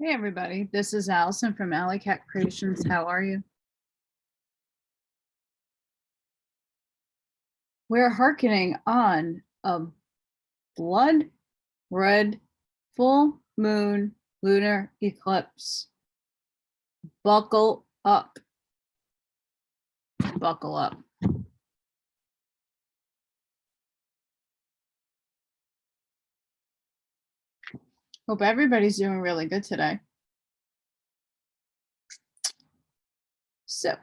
Hey everybody, this is Allison from Allykatkreations. How are you? We're hearkening on a blood red full moon lunar eclipse. Buckle up. Buckle up. Hope everybody's doing really good today. So,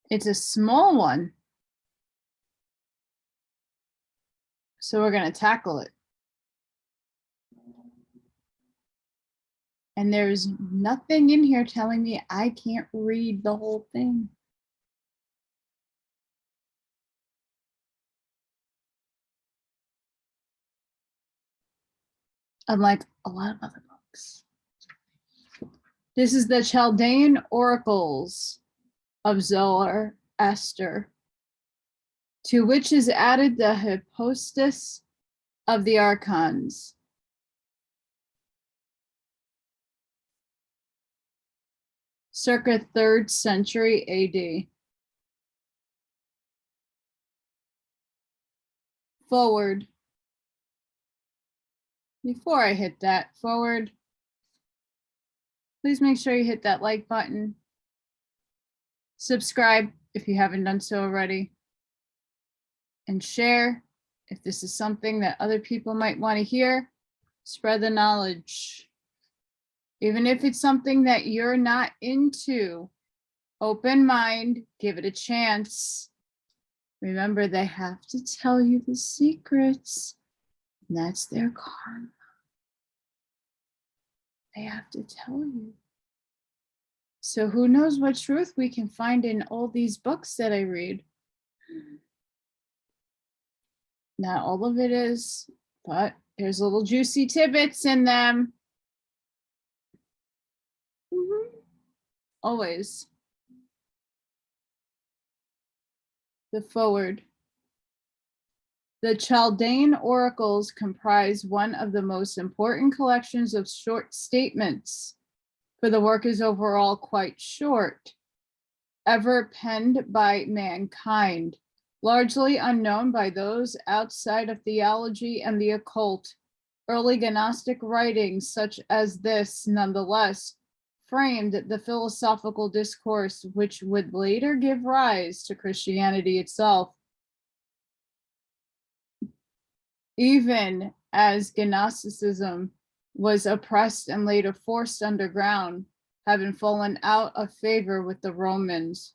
it's a small one. So we're going to tackle it. And there's nothing in here telling me I can't read the whole thing. Unlike a lot of other books. This is the Chaldean Oracles of Zoroaster, to which is added the Hypostasis of the Archons. Circa 3rd century AD. Forward. Before I hit that forward, please make sure you hit that like button. Subscribe if you haven't done so already. And share if this is something that other people might want to hear. Spread the knowledge. Even if it's something that you're not into, open mind, give it a chance. Remember, they have to tell you the secrets. And that's their karma. They have to tell you. So who knows what truth we can find in all these books that I read. Not all of it is, but there's little juicy tidbits in them. Always. The forward. The Chaldean Oracles comprise one of the most important collections of short statements, for the work is overall quite short, ever penned by mankind, largely unknown by those outside of theology and the occult. Early Gnostic writings such as this, nonetheless, framed the philosophical discourse which would later give rise to Christianity itself. Even as Gnosticism was oppressed and later forced underground, having fallen out of favor with the Romans,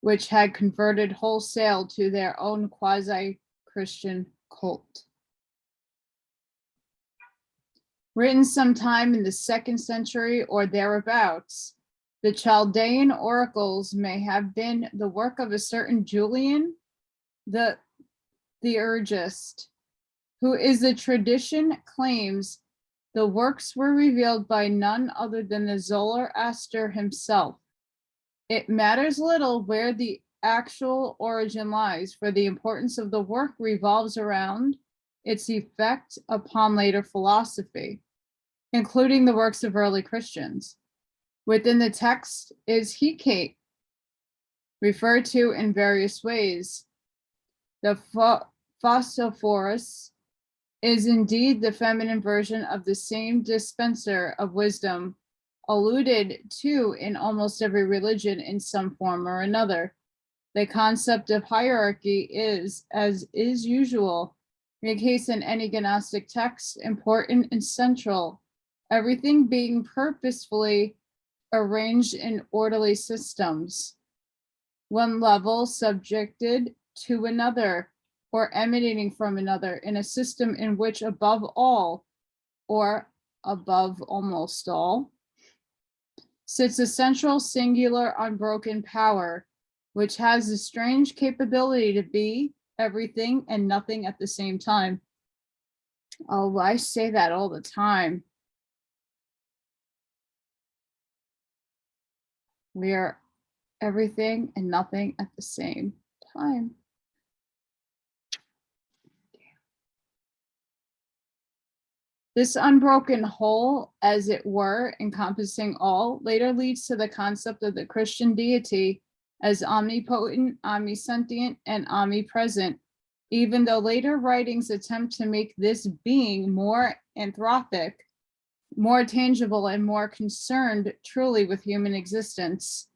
which had converted wholesale to their own quasi-Christian cult. Written sometime in the 2nd century or thereabouts, the Chaldean Oracles may have been the work of a certain Julian the Theurgist, who is the tradition claims the works were revealed by none other than the Zoroaster himself. It matters little where the actual origin lies, for the importance of the work revolves around its effect upon later philosophy, including the works of early Christians. Within the text is Hecate, referred to in various ways. The Phosphorus is indeed the feminine version of the same dispenser of wisdom, alluded to in almost every religion in some form or another. The concept of hierarchy is, as is usual, in case in any Gnostic text, important and central, everything being purposefully arranged in orderly systems, one level subjected to another, or emanating from another, in a system in which above all, or above almost all, sits a central, singular, unbroken power, which has the strange capability to be everything and nothing at the same time. Oh, I say that all the time. We are everything and nothing at the same time. This unbroken whole, as it were, encompassing all, later leads to the concept of the Christian deity as omnipotent, omniscient, and omnipresent, even though later writings attempt to make this being more anthropic, more tangible, and more concerned truly with human existence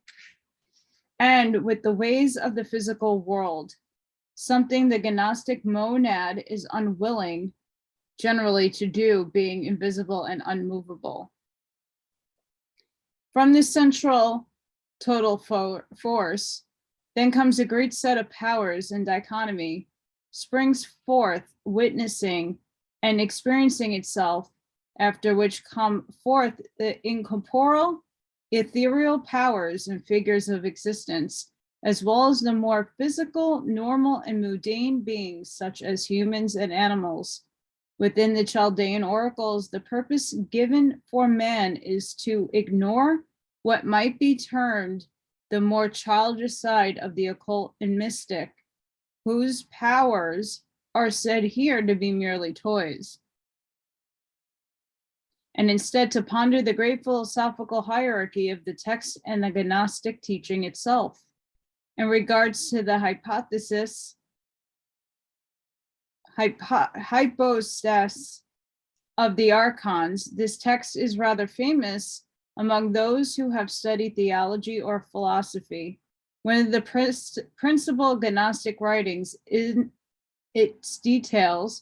and with the ways of the physical world, something the Gnostic monad is unwilling generally to do, being invisible and unmovable. From this central total force, then comes a great set of powers and dichotomy, springs forth, witnessing and experiencing itself, after which come forth the incorporeal, ethereal powers and figures of existence, as well as the more physical, normal, and mundane beings, such as humans and animals. Within the Chaldean oracles, the purpose given for man is to ignore what might be termed the more childish side of the occult and mystic, whose powers are said here to be merely toys, and instead to ponder the great philosophical hierarchy of the text and the Gnostic teaching itself. In regards to the hypostasis of the Archons, this text is rather famous among those who have studied theology or philosophy. One of the principal Gnostic writings in its details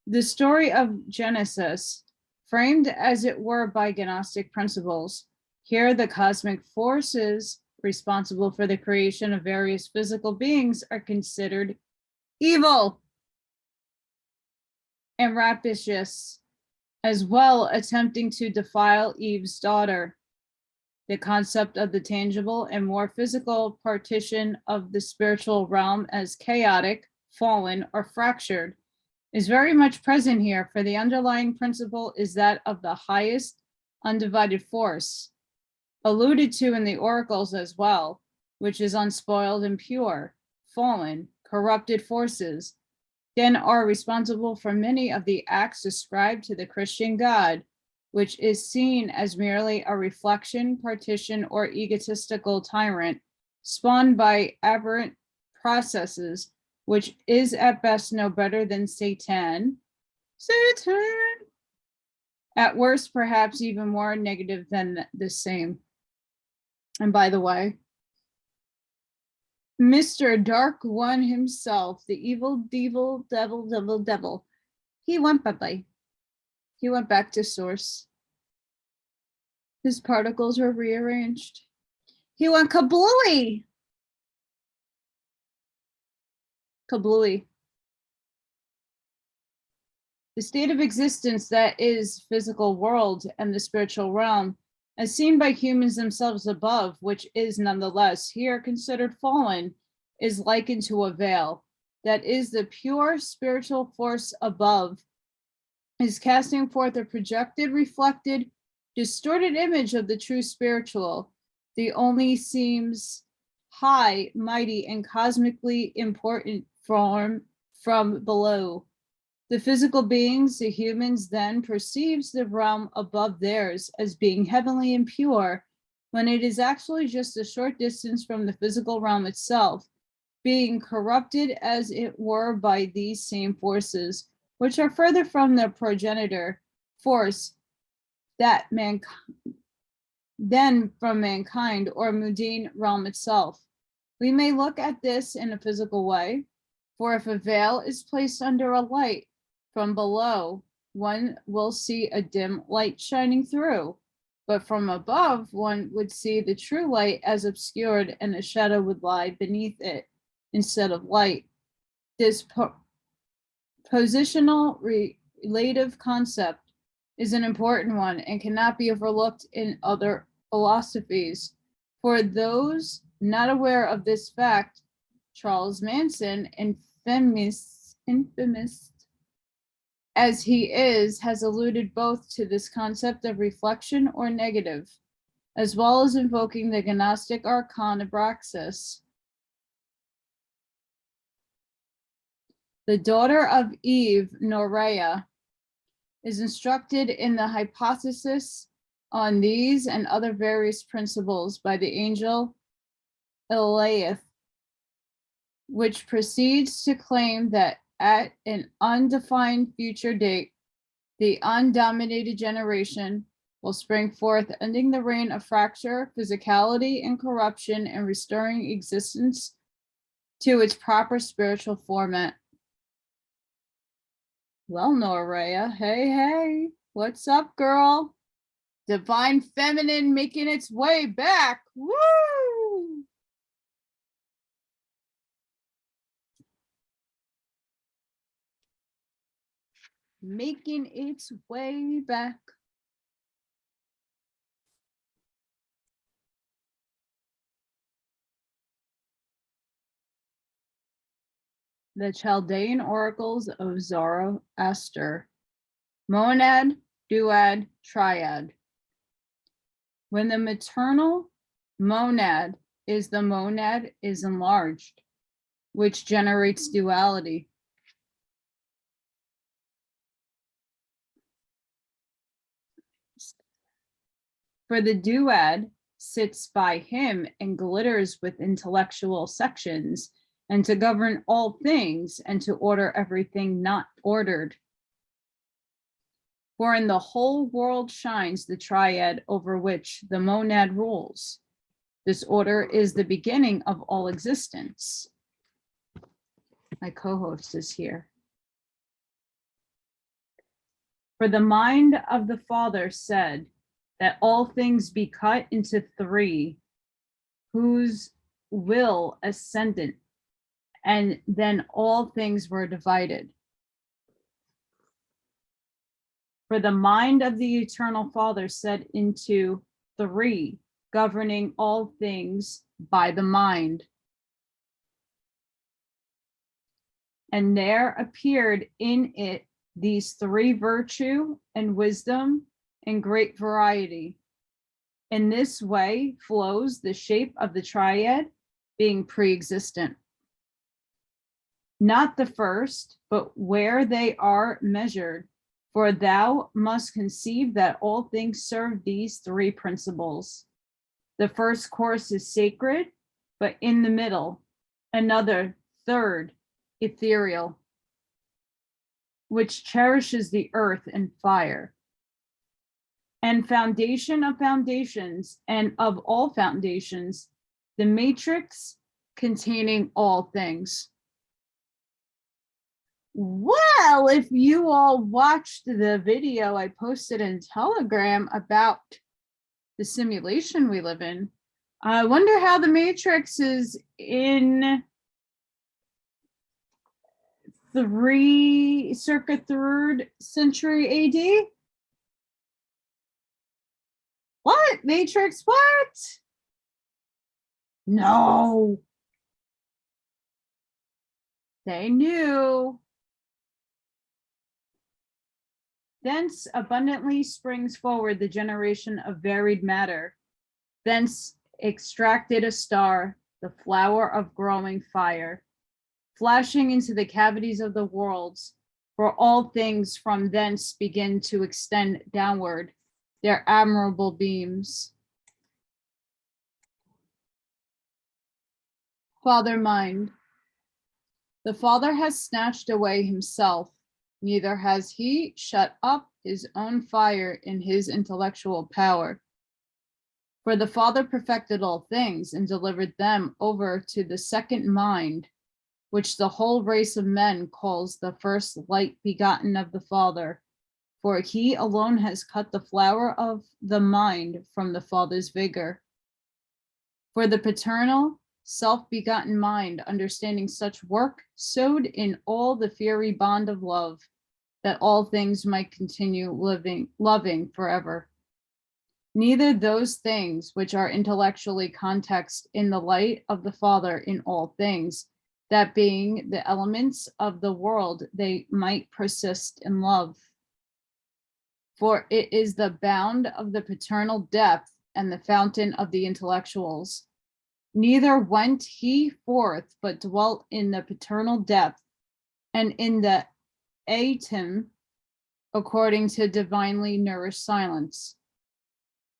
the story of Genesis, framed as it were by Gnostic principles. Here, the cosmic forces responsible for the creation of various physical beings are considered evil and rapacious, as well attempting to defile Eve's daughter. The concept of the tangible and more physical partition of the spiritual realm as chaotic, fallen, or fractured is very much present here, for the underlying principle is that of the highest undivided force, alluded to in the oracles as well, which is unspoiled and pure. Fallen, corrupted forces then are responsible for many of the acts ascribed to the Christian God, which is seen as merely a reflection, partition, or egotistical tyrant spawned by aberrant processes, which is at best no better than Satan. At worst, perhaps even more negative than the same. And by the way, Mr. Dark One himself, the evil devil, he went bye-bye. He went back to source. His particles were rearranged. He went kablooey. Kablooey. The state of existence that is physical world and the spiritual realm, as seen by humans themselves above, which is nonetheless here considered fallen, is likened to a veil. That is, the pure spiritual force above is casting forth a projected, reflected, distorted image of the true spiritual. The only seems high, mighty, and cosmically important form from below. The physical beings, the humans, then perceives the realm above theirs as being heavenly and pure, when it is actually just a short distance from the physical realm itself, being corrupted as it were by these same forces, which are further from the progenitor force that than from mankind or mundane realm itself. We may look at this in a physical way, for if a veil is placed under a light from below, one will see a dim light shining through, but from above, one would see the true light as obscured and a shadow would lie beneath it instead of light. This positional relative concept is an important one and cannot be overlooked in other philosophies. For those not aware of this fact, Charles Manson, infamous as he is, has alluded both to this concept of reflection or negative, as well as invoking the Gnostic Archon Abraxas. The daughter of Eve, Norea, is instructed in the hypothesis on these and other various principles by the angel Eliath, which proceeds to claim that at an undefined future date, the undominated generation will spring forth, ending the reign of fracture, physicality, and corruption, and restoring existence to its proper spiritual format. Well, Noraya, hey, what's up, girl? Divine feminine making its way back. Woo! Making its way back. The Chaldean Oracles of Zoroaster. Monad, duad, triad. When the maternal monad is enlarged, which generates duality. For the duad sits by him and glitters with intellectual sections, and to govern all things and to order everything not ordered. For in the whole world shines the triad over which the monad rules. This order is the beginning of all existence. My co-host is here. For the mind of the Father said that all things be cut into three, whose will ascendant, and then all things were divided. For the mind of the eternal Father set into three, governing all things by the mind. And there appeared in it these three, virtue and wisdom and great variety. In this way flows the shape of the triad, being pre-existent. Not the first, but where they are measured. For thou must conceive that all things serve these three principles. The first course is sacred, but in the middle, another, third, ethereal, which cherishes the earth and fire. And foundation of foundations and of all foundations, the matrix containing all things. Well, if you all watched the video I posted in Telegram about the simulation we live in, I wonder how the Matrix is in circa 3rd century AD. What? Matrix what? No. They knew. Thence abundantly springs forward the generation of varied matter. Thence extracted a star, the flower of growing fire, flashing into the cavities of the worlds, for all things from thence begin to extend downward their admirable beams. Father mind. The Father has snatched away himself, neither has he shut up his own fire in his intellectual power. For the Father perfected all things and delivered them over to the second mind, which the whole race of men calls the first light begotten of the Father. For he alone has cut the flower of the mind from the Father's vigor. For the paternal, self-begotten mind, understanding such work, sewed in all the fiery bond of love, that all things might continue loving forever. Neither those things which are intellectually context in the light of the Father in all things, that being the elements of the world, they might persist in love. For it is the bound of the paternal depth and the fountain of the intellectuals. Neither went he forth, but dwelt in the paternal depth and in the atom according to divinely nourished silence.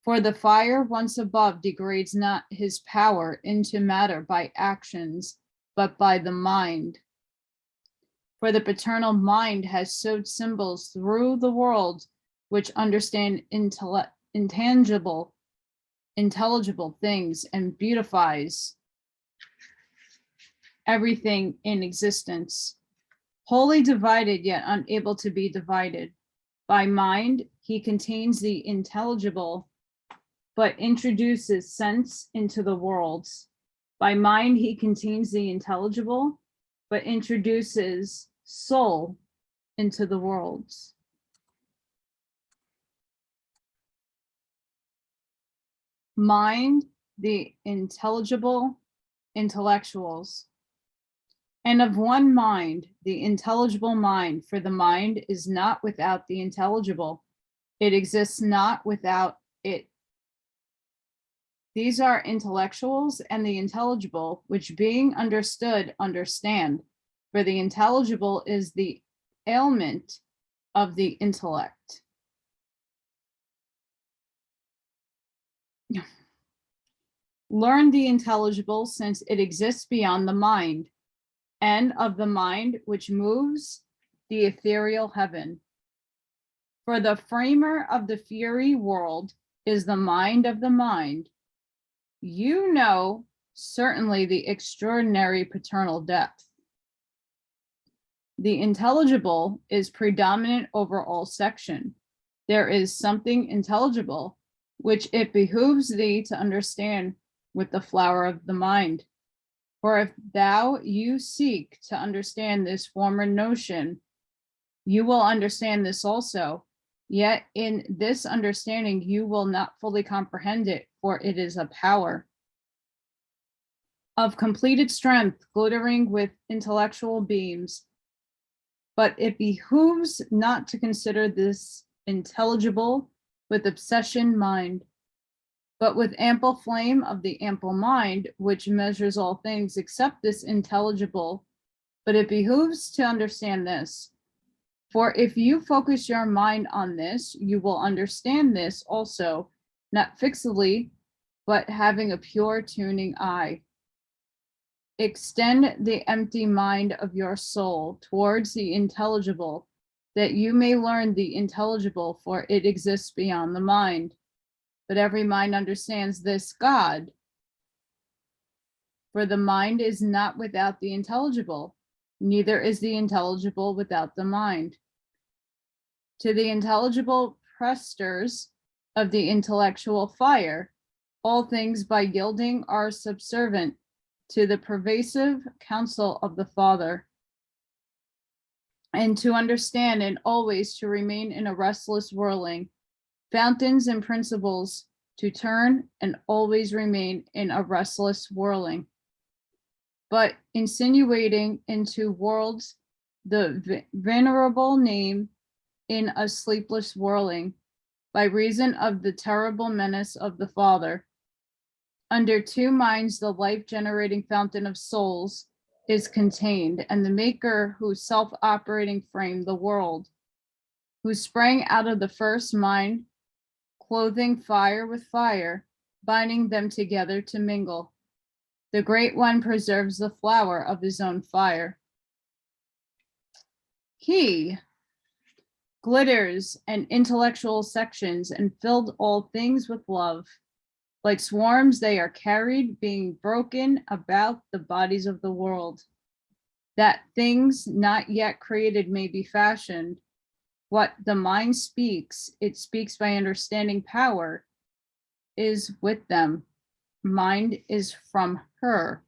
For the fire once above degrades not his power into matter by actions, but by the mind. For the paternal mind has sowed symbols through the world which understand intangible, intelligible things and beautifies everything in existence. Wholly divided, yet unable to be divided. By mind, he contains the intelligible, but introduces sense into the worlds. By mind, he contains the intelligible, but introduces soul into the worlds. Mind, the intelligible, intellectuals. And of one mind, the intelligible mind, for the mind is not without the intelligible. It exists not without it. These are intellectuals and the intelligible, which being understood, understand. For the intelligible is the ailment of the intellect. Learn the intelligible, since it exists beyond the mind, and of the mind which moves the ethereal heaven. For the framer of the fiery world is the mind of the mind. You know certainly the extraordinary paternal depth. The intelligible is predominant over all section. There is something intelligible which it behooves thee to understand with the flower of the mind. For if you seek to understand this former notion, you will understand this also. Yet in this understanding, you will not fully comprehend it, for it is a power of completed strength, glittering with intellectual beams. But it behooves not to consider this intelligible with obsession mind, but with ample flame of the ample mind, which measures all things except this intelligible. But it behooves to understand this. For if you focus your mind on this, you will understand this also, not fixedly, but having a pure tuning eye. Extend the empty mind of your soul towards the intelligible, that you may learn the intelligible, for it exists beyond the mind. But every mind understands this God. For the mind is not without the intelligible, neither is the intelligible without the mind. To the intelligible presters of the intellectual fire, all things by yielding are subservient to the pervasive counsel of the Father, and to understand and always to remain in a restless whirling, fountains and principles to turn and always remain in a restless whirling, but insinuating into worlds the venerable name in a sleepless whirling, by reason of the terrible menace of the Father. Under two minds, the life-generating fountain of souls is contained, and the Maker who self-operating framed the world, who sprang out of the first mind, clothing fire with fire, binding them together to mingle. The Great One preserves the flower of his own fire. He glitters and intellectual sections and filled all things with love. Like swarms, they are carried, being broken about the bodies of the world, that things not yet created may be fashioned. What the mind speaks, it speaks by understanding power, is with them. Mind is from her.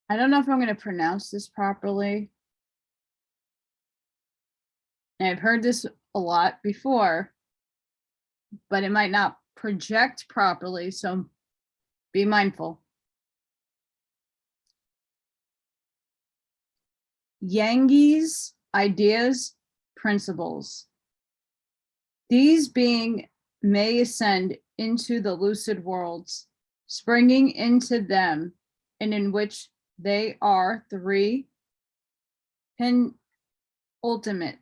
I don't know if I'm going to pronounce this properly. And I've heard this a lot before, but it might not project properly, so be mindful. Yangi's ideas, principles. These being may ascend into the lucid worlds, springing into them, and in which they are three penultimate.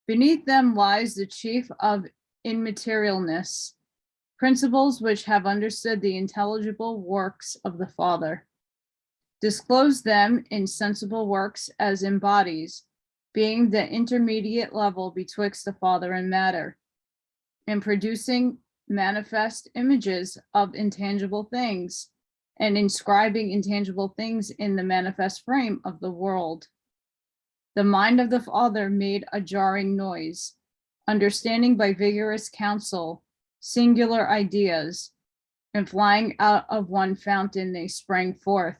Beneath them lies the chief of immaterialness, principles which have understood the intelligible works of the Father. Disclose them in sensible works as in bodies, being the intermediate level betwixt the Father and matter, and producing manifest images of intangible things, and inscribing intangible things in the manifest frame of the world. The mind of the Father made a jarring noise, understanding by vigorous counsel singular ideas, and flying out of one fountain they sprang forth.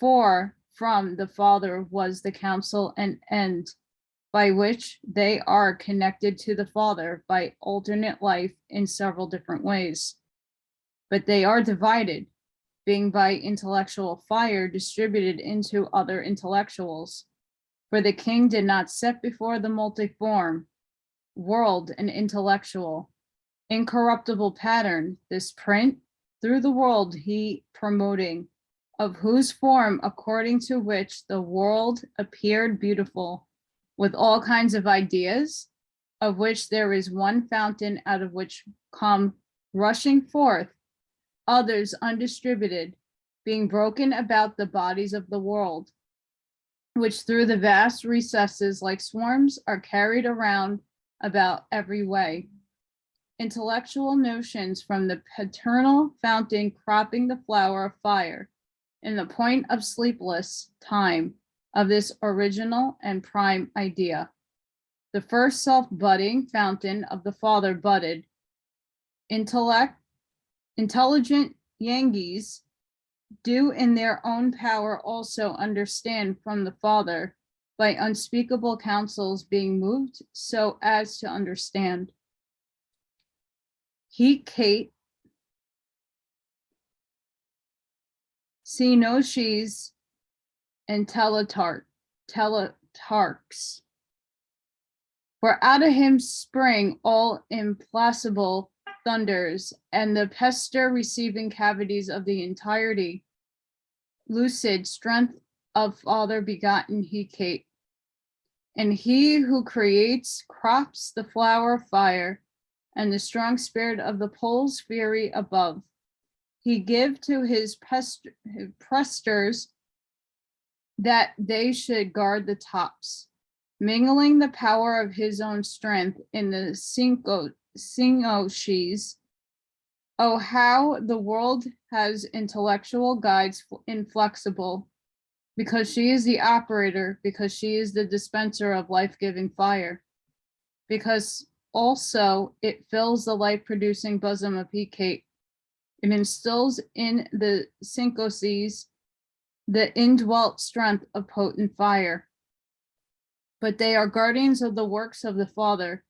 For from the Father was the counsel and end, by which they are connected to the Father by alternate life in several different ways. But they are divided, being by intellectual fire distributed into other intellectuals. For the king did not set before the multiform world an intellectual, incorruptible pattern, this print through the world he promoting, of whose form according to which the world appeared beautiful, with all kinds of ideas, of which there is one fountain out of which come rushing forth others undistributed, being broken about the bodies of the world, which through the vast recesses like swarms are carried around about every way. Intellectual notions from the paternal fountain cropping the flower of fire in the point of sleepless time of this original and prime idea. The first self-budding fountain of the Father budded. Intelligent Yankees do in their own power also understand from the Father by unspeakable counsels being moved so as to understand. Kate, Cenoches, and Teletarchs. For out of him spring all implacable thunders, and the pester receiving cavities of the entirety, lucid strength of Father begotten Kate. And he who creates crops the flower of fire, and the strong spirit of the pole's fury above. He give to his presters that they should guard the tops, mingling the power of his own strength in the Cenoches. Oh, how the world has intellectual guides inflexible, because she is the operator, because she is the dispenser of life-giving fire, because also it fills the life-producing bosom of Kate. It instills in the Cenoches the indwelt strength of potent fire. But they are guardians of the works of the Father,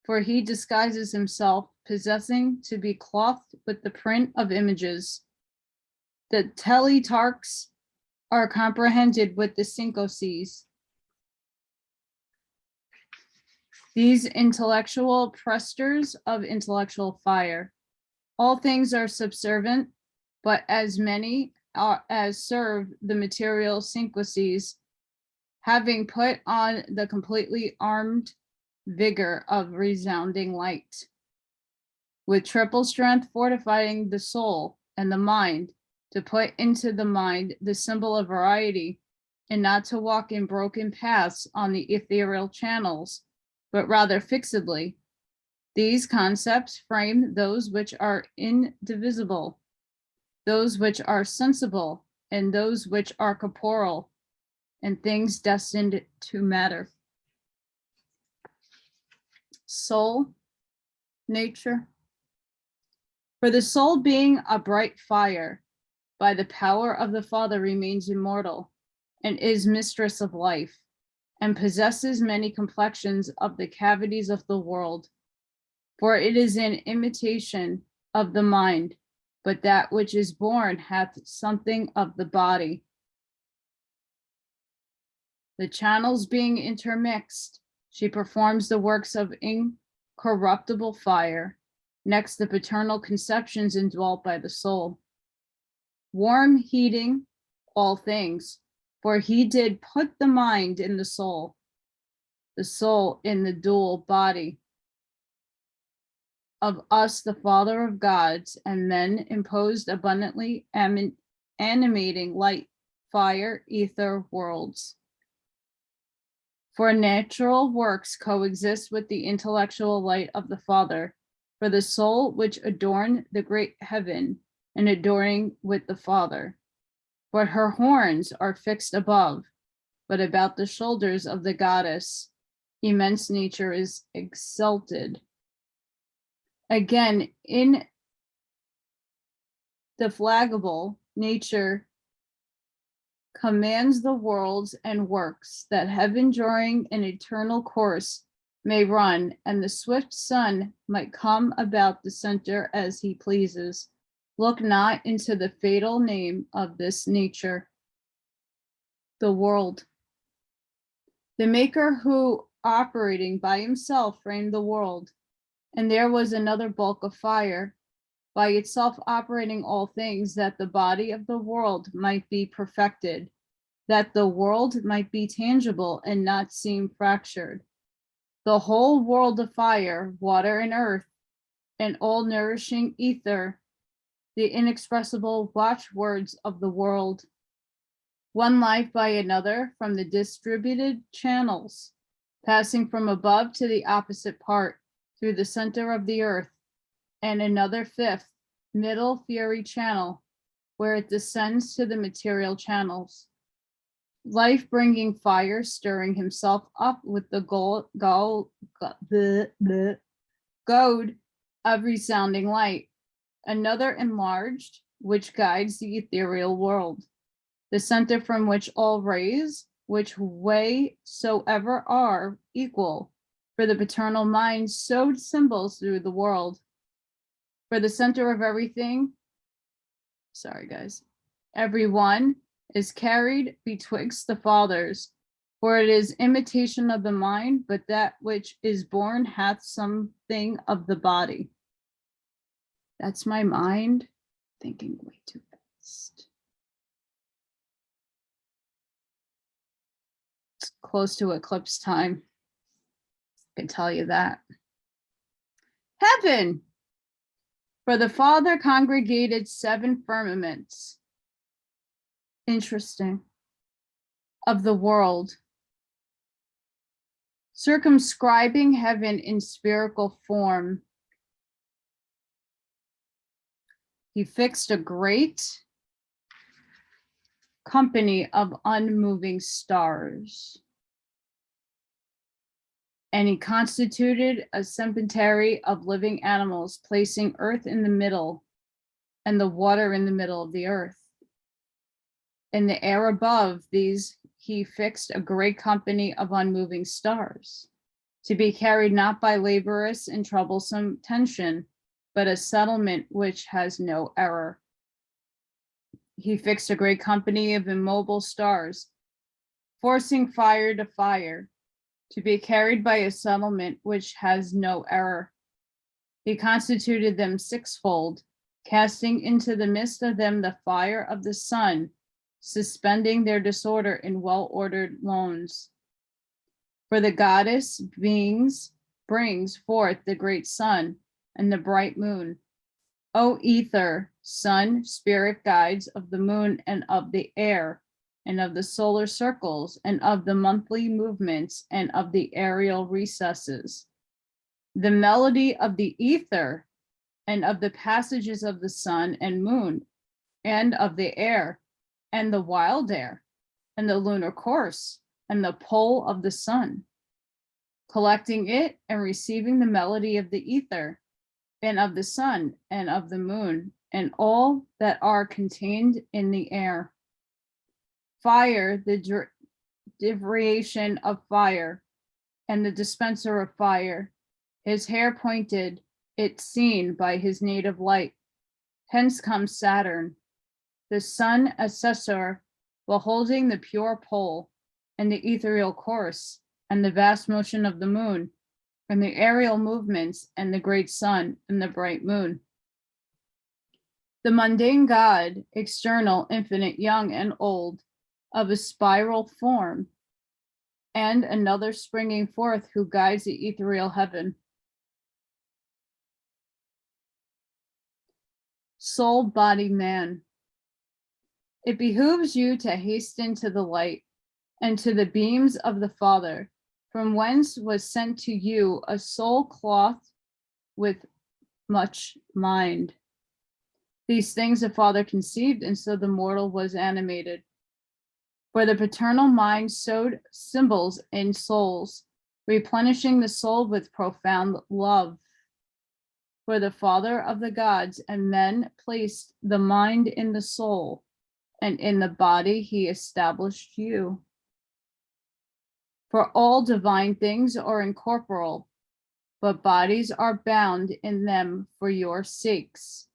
for he disguises himself, possessing to be clothed with the print of images. The Teletarchs are comprehended with the Cenoches. These intellectual presters of intellectual fire. All things are subservient, but as many as serve the material Cenoches, having put on the completely armed vigor of resounding light, with triple strength fortifying the soul and the mind, to put into the mind the symbol of variety, and not to walk in broken paths on the ethereal channels, but rather fixedly. These concepts frame those which are indivisible, those which are sensible, and those which are corporeal, and things destined to matter. Soul, nature. For the soul being a bright fire, by the power of the Father remains immortal, and is mistress of life, and possesses many complexions of the cavities of the world. For it is an imitation of the mind, but that which is born hath something of the body. The channels being intermixed, she performs the works of incorruptible fire, next the paternal conceptions indwelt by the soul. Warm heating all things, For he did put the mind in the soul in the dual body of us, the Father of gods, and then imposed abundantly animating light, fire, ether, worlds. For natural works coexist with the intellectual light of the Father, for the soul which adorned the great heaven and adoring with the Father. But her horns are fixed above, but about the shoulders of the goddess, immense nature is exalted. Again, indeflaggable nature commands the worlds and works, that heaven during an eternal course may run, and the swift sun might come about the center as he pleases. Look not into the fatal name of this nature, the world. The maker who, operating by himself, framed the world, and there was another bulk of fire, by itself operating all things, that the body of the world might be perfected, that the world might be tangible and not seem fractured. The whole world of fire, water and earth, and all nourishing ether, the inexpressible watchwords of the world, one life by another from the distributed channels, passing from above to the opposite part through the center of the earth, and another fifth, middle fiery channel, where it descends to the material channels. Life-bringing fire stirring himself up with the goad of resounding light. Another enlarged, which guides the ethereal world, the center from which all rays, which way soever are, equal, for the paternal mind sowed symbols through the world. For the center of everything, everyone is carried betwixt the fathers, for it is imitation of the mind, but that which is born hath something of the body. That's my mind thinking way too fast. It's close to eclipse time. I can tell you that. Heaven. For the Father congregated 7 firmaments. Interesting. Of the world, circumscribing heaven in spherical form. He fixed a great company of unmoving stars, and he constituted a cemetery of living animals, placing earth in the middle and the water in the middle of the earth. In the air above these, he fixed a great company of unmoving stars, to be carried not by laborious and troublesome tension, but a settlement which has no error. He fixed a great company of immobile stars, forcing fire to fire, to be carried by a settlement which has no error. He constituted them 6-fold, casting into the midst of them the fire of the sun, suspending their disorder in well-ordered loans. For the goddess beings brings forth the great sun and the bright moon. O ether, sun, spirit guides of the moon and of the air, and of the solar circles, and of the monthly movements, and of the aerial recesses. The melody of the ether, and of the passages of the sun and moon, and of the air, and the wild air, and the lunar course, and the pole of the sun, collecting it and receiving the melody of the ether, and of the sun, and of the moon, and all that are contained in the air. Fire, the derivation of fire, and the dispenser of fire, his hair pointed, it seen by his native light. Hence comes Saturn, the sun assessor, beholding the pure pole, and the ethereal course, and the vast motion of the moon, and the aerial movements, and the great sun, and the bright moon. The mundane God, external, infinite, young, and old, of a spiral form, and another springing forth who guides the ethereal heaven. Soul, body, man. It behooves you to hasten to the light and to the beams of the Father, from whence was sent to you a soul clothed with much mind. These things the Father conceived, and so the mortal was animated. For the paternal mind sowed symbols in souls, replenishing the soul with profound love. For the Father of the gods and men placed the mind in the soul, and in the body he established you. For all divine things are incorporeal, but bodies are bound in them for your sakes.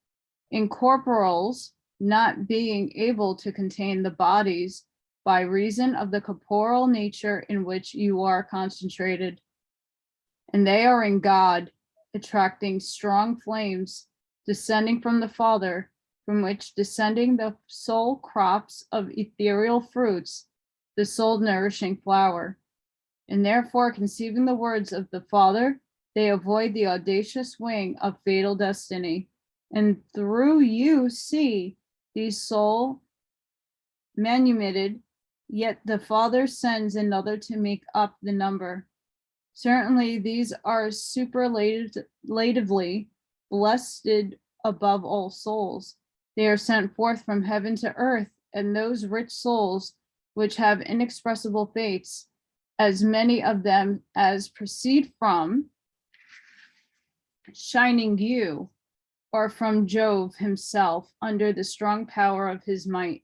Incorporeals, not being able to contain the bodies by reason of the corporeal nature in which you are concentrated. And they are in God, attracting strong flames, descending from the Father, from which descending the soul crops of ethereal fruits, the soul nourishing flower. And therefore, conceiving the words of the Father, they avoid the audacious wing of fatal destiny. And through you see these soul manumitted, yet the Father sends another to make up the number. Certainly, these are superlatively blessed above all souls. They are sent forth from heaven to earth, and those rich souls which have inexpressible fates, as many of them as proceed from shining you, or from Jove himself, under the strong power of his might.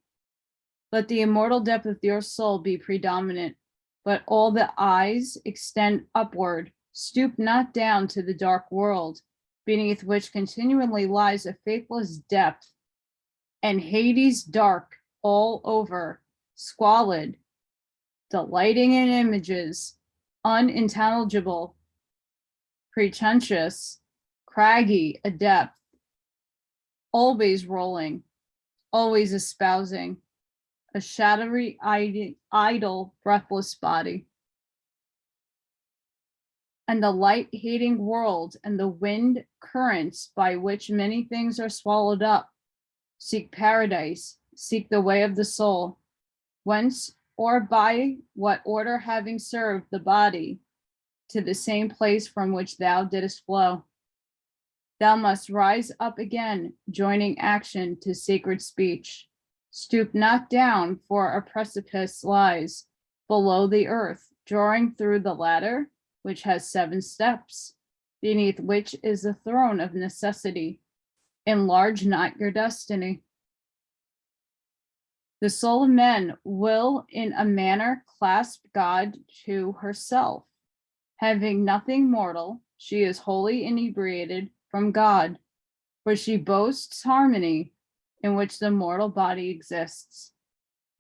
Let the immortal depth of your soul be predominant, but all the eyes extend upward. Stoop not down to the dark world, beneath which continually lies a faithless depth, and Hades dark all over, squalid, delighting in images, unintelligible, pretentious, craggy, a depth, always rolling, always espousing, a shadowy, idle, breathless body. And the light-hating world and the wind currents by which many things are swallowed up. Seek paradise, seek the way of the soul, whence or by what order having served the body, to the same place from which thou didst flow. Thou must rise up again, joining action to sacred speech. Stoop not down, for a precipice lies below the earth, drawing through the ladder, which has 7 steps, beneath which is the throne of necessity. Enlarge not your destiny. The soul of men will in a manner clasp God to herself. Having nothing mortal, she is wholly inebriated from God, for she boasts harmony in which the mortal body exists.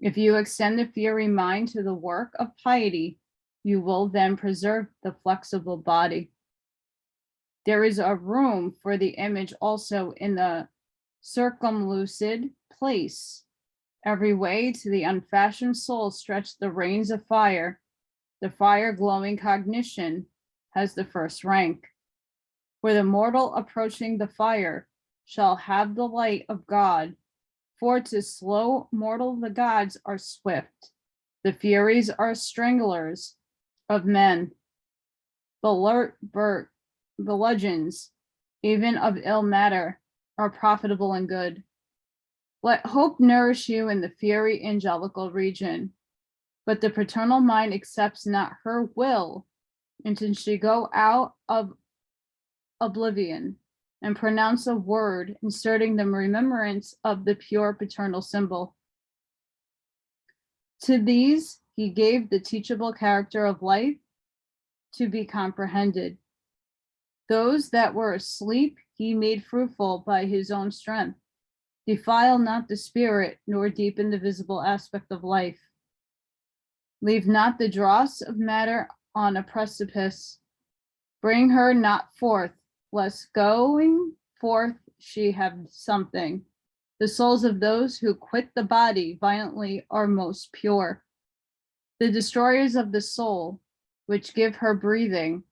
If you extend the fiery mind to the work of piety, you will then preserve the flexible body. There is a room for the image also in the circumlucid place. Every way to the unfashioned soul stretch the reins of fire. The fire glowing cognition has the first rank. For the mortal approaching the fire shall have the light of God. For to slow mortal the gods are swift. The Furies are stranglers of men. Bludgeons, even of ill matter, are profitable and good. Let hope nourish you in the fiery angelical region, but the paternal mind accepts not her will until she go out of oblivion and pronounce a word inserting the remembrance of the pure paternal symbol. To these he gave the teachable character of life to be comprehended. Those that were asleep he made fruitful by his own strength. Defile not the spirit, nor deepen the visible aspect of life. Leave not the dross of matter on a precipice. Bring her not forth, lest going forth she have something. The souls of those who quit the body violently are most pure. The destroyers of the soul, which give her breathing,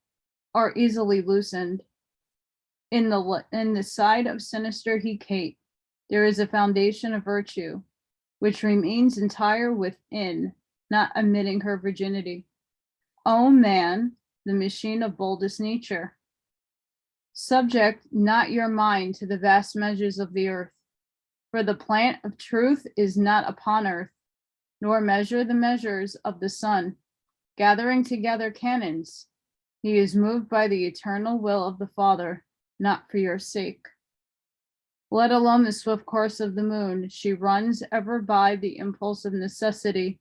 are easily loosened. In the side of sinister Hecate, there is a foundation of virtue, which remains entire within, not omitting her virginity. O man, the machine of boldest nature, subject not your mind to the vast measures of the earth, for the plant of truth is not upon earth, nor measure the measures of the sun, gathering together cannons. He is moved by the eternal will of the Father, not for your sake. Let alone the swift course of the moon, she runs ever by the impulse of necessity.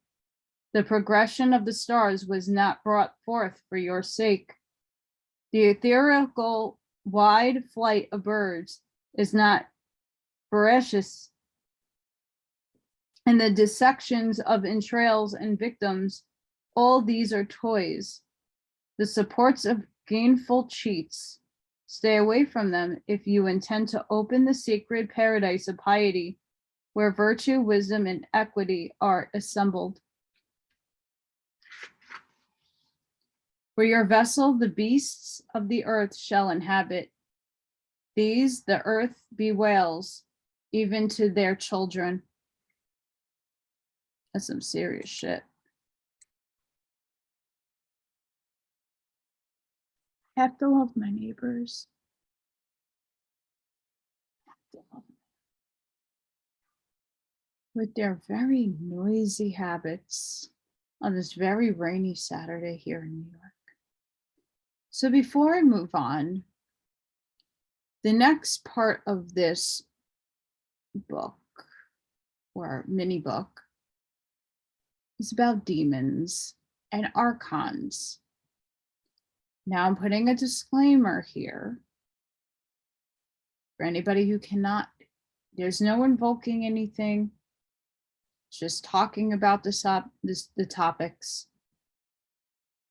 The progression of the stars was not brought forth for your sake. The ethereal wide flight of birds is not voracious, and the dissections of entrails and victims, all these are toys, the supports of gainful cheats. Stay away from them if you intend to open the sacred paradise of piety, where virtue, wisdom, and equity are assembled. For your vessel, the beasts of the earth shall inhabit. These the earth bewails, even to their children. That's some serious shit. I have to love my neighbors. With their very noisy habits on this very rainy Saturday here in New York. So before I move on, the next part of this book or mini book is about demons and archons. Now I'm putting a disclaimer here for anybody who cannot, there's no invoking anything, just talking about the topics.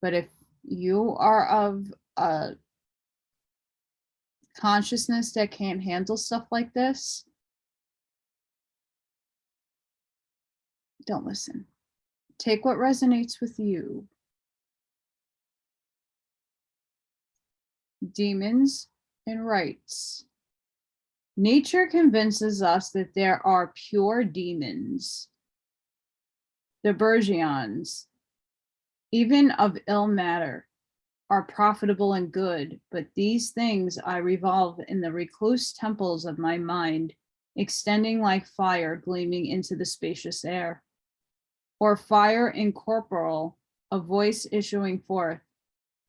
But if you are of a consciousness that can't handle stuff like this, don't listen. Take what resonates with you. Demons and rights. Nature convinces us that there are pure demons, the burgeons, even of ill matter, are profitable and good, but these things I revolve in the recluse temples of my mind, extending like fire gleaming into the spacious air, or fire incorporeal, a voice issuing forth,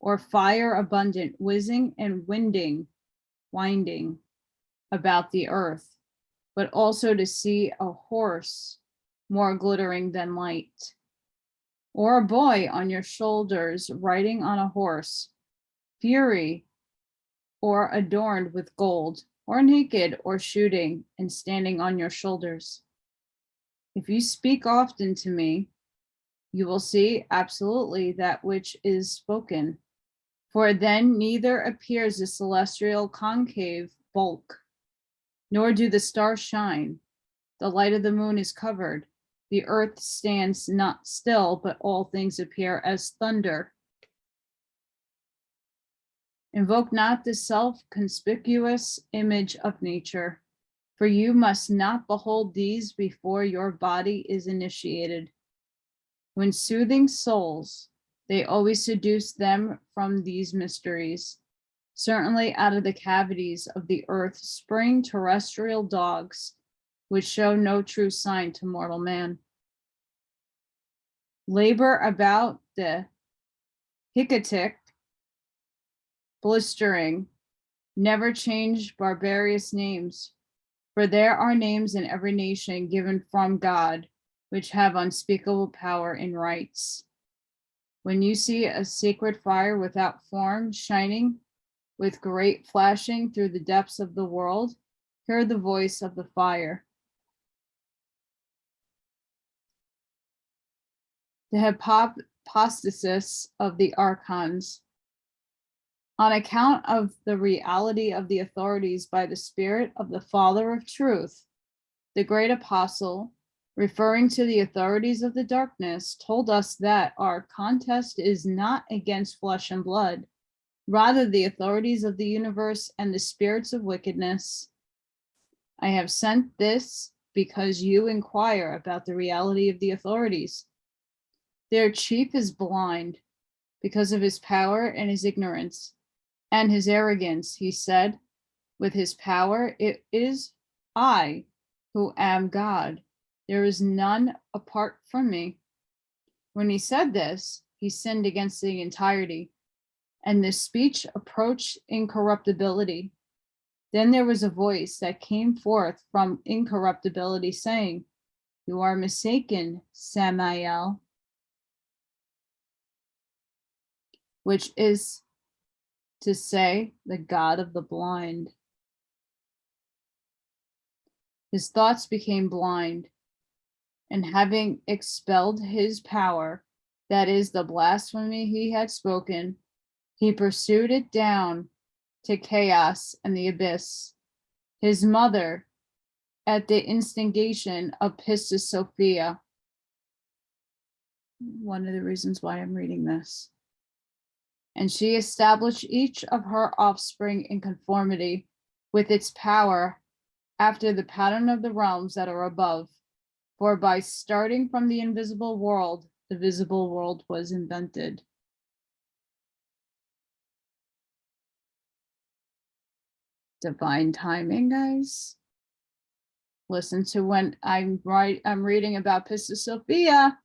or fire abundant, whizzing and winding about the earth, but also to see a horse more glittering than light, or a boy on your shoulders riding on a horse, fury, or adorned with gold, or naked, or shooting and standing on your shoulders. If you speak often to me, you will see absolutely that which is spoken, for then neither appears the celestial concave bulk, nor do the stars shine. The light of the moon is covered. The earth stands not still, but all things appear as thunder. Invoke not the self-conspicuous image of nature, for you must not behold these before your body is initiated. When soothing souls, they always seduce them from these mysteries. Certainly out of the cavities of the earth spring terrestrial dogs, which show no true sign to mortal man. Labor about the Hecate, blistering, never change barbarous names, for there are names in every nation given from God, which have unspeakable power and rights. When you see a sacred fire without form shining with great flashing through the depths of the world, hear the voice of the fire. The hypostasis of the Archons. On account of the reality of the authorities by the Spirit of the Father of Truth, The great apostle, referring to the authorities of the darkness, told us that our contest is not against flesh and blood, rather the authorities of the universe and the spirits of wickedness. I have sent this because you inquire about the reality of the authorities. Their chief is blind because of his power and his ignorance and his arrogance. He said, with his power, it is I who am God. There is none apart from me. When he said this, he sinned against the entirety, and the speech approached incorruptibility. Then there was a voice that came forth from incorruptibility saying, you are mistaken, Samael, which is to say, the God of the blind. His thoughts became blind, and having expelled his power, that is the blasphemy he had spoken, he pursued it down to chaos and the abyss. His mother, at the instigation of Pistis Sophia, one of the reasons why I'm reading this, and she established each of her offspring in conformity with its power after the pattern of the realms that are above. For by starting from the invisible world, the visible world was invented. Divine timing, guys. Listen to when I'm reading about Pistis Sophia.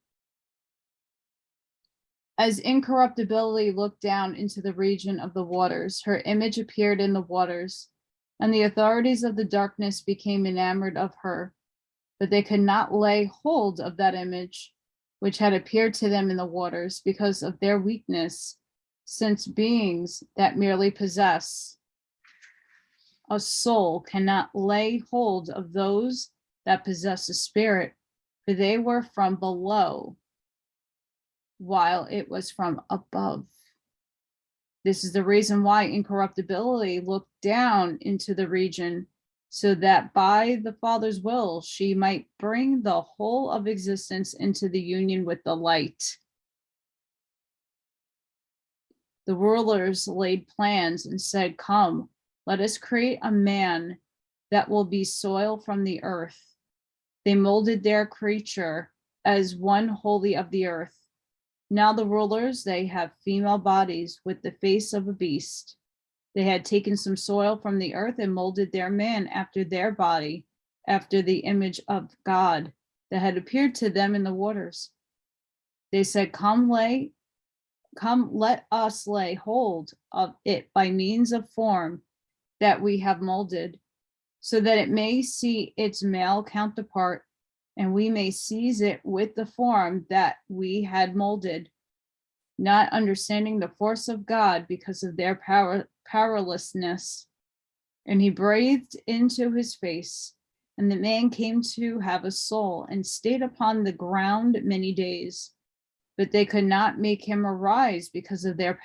As incorruptibility looked down into the region of the waters, her image appeared in the waters, and the authorities of the darkness became enamored of her, but they could not lay hold of that image which had appeared to them in the waters because of their weakness, since beings that merely possess a soul cannot lay hold of those that possess a spirit, for they were from below, while it was from above. This is the reason why incorruptibility looked down into the region, so that by the Father's will, she might bring the whole of existence into the union with the light. The rulers laid plans and said, come, let us create a man that will be soil from the earth. They molded their creature as one wholly of the earth. Now the rulers, they have female bodies with the face of a beast. They had taken some soil from the earth and molded their man after their body, after the image of God that had appeared to them in the waters. They said, come, let us lay hold of it by means of form that we have molded, so that it may see its male counterpart, and we may seize it with the form that we had molded, not understanding the force of God because of their powerlessness. And he breathed into his face, and the man came to have a soul and stayed upon the ground many days. But they could not make him arise because of their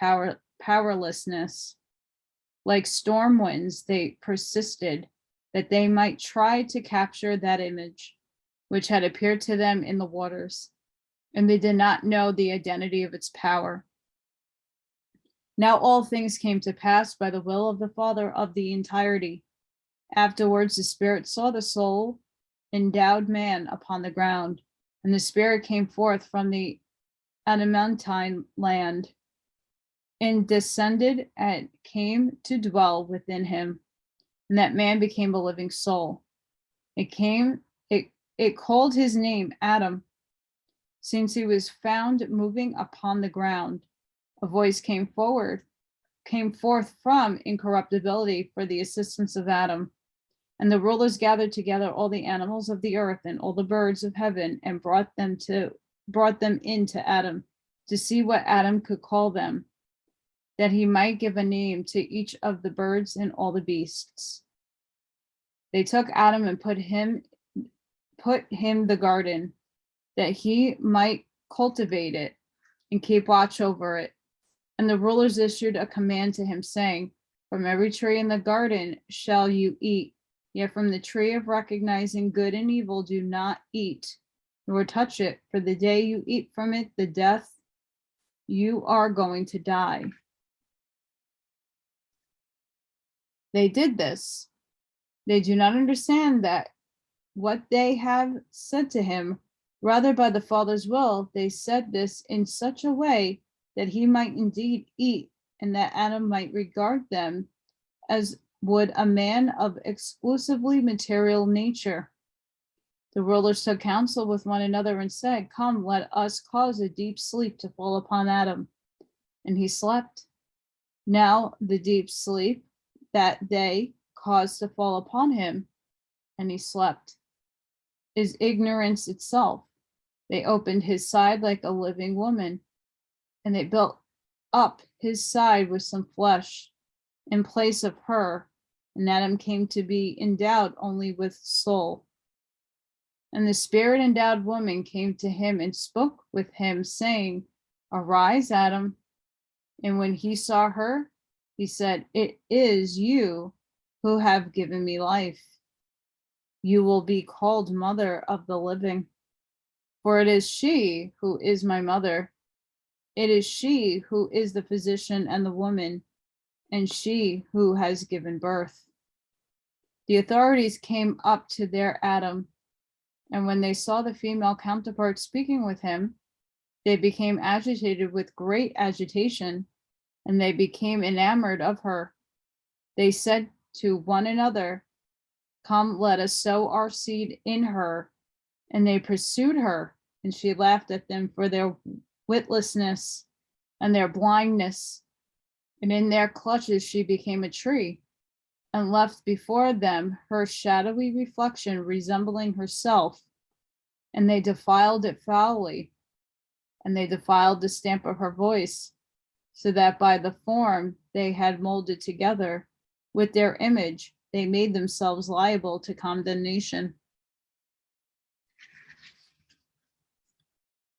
powerlessness. Like storm winds, they persisted, that they might try to capture that image, which had appeared to them in the waters, and they did not know the identity of its power. Now all things came to pass by the will of the Father of the entirety. Afterwards the Spirit saw the soul endowed man upon the ground, and the Spirit came forth from the adamantine land, and descended and came to dwell within him, and that man became a living soul. It called his name Adam, since he was found moving upon the ground. A voice came forth from incorruptibility for the assistance of Adam. And the rulers gathered together all the animals of the earth and all the birds of heaven, and brought them into Adam to see what Adam could call them, that he might give a name to each of the birds and all the beasts. They took Adam and put him the garden, that he might cultivate it and keep watch over it. And the rulers issued a command to him, saying, from every tree in the garden shall you eat, Yet from the tree of recognizing good and evil do not eat, nor touch it, for the day you eat from it, the death you are going to die. They did this. They do not understand that what they have said to him, rather by the Father's will, they said this in such a way that he might indeed eat, and that Adam might regard them as would a man of exclusively material nature. The rulers took counsel with one another and said, "Come, let us cause a deep sleep to fall upon Adam." And he slept. Now the deep sleep that they caused to fall upon him, and he slept, is ignorance itself. They opened his side like a living woman, and they built up his side with some flesh in place of her, and Adam came to be endowed only with soul. And the spirit-endowed woman came to him and spoke with him, saying, "Arise, Adam." And when he saw her, he said, "It is you who have given me life. You will be called mother of the living. For it is she who is my mother. It is she who is the physician and the woman, and she who has given birth." The authorities came up to their Adam, and when they saw the female counterpart speaking with him, they became agitated with great agitation, and they became enamored of her. They said to one another, "Come, let us sow our seed in her." And they pursued her, and she laughed at them for their witlessness and their blindness. And in their clutches she became a tree, and left before them her shadowy reflection resembling herself. And they defiled it foully, and they defiled the stamp of her voice, so that by the form they had molded together with their image, they made themselves liable to condemnation.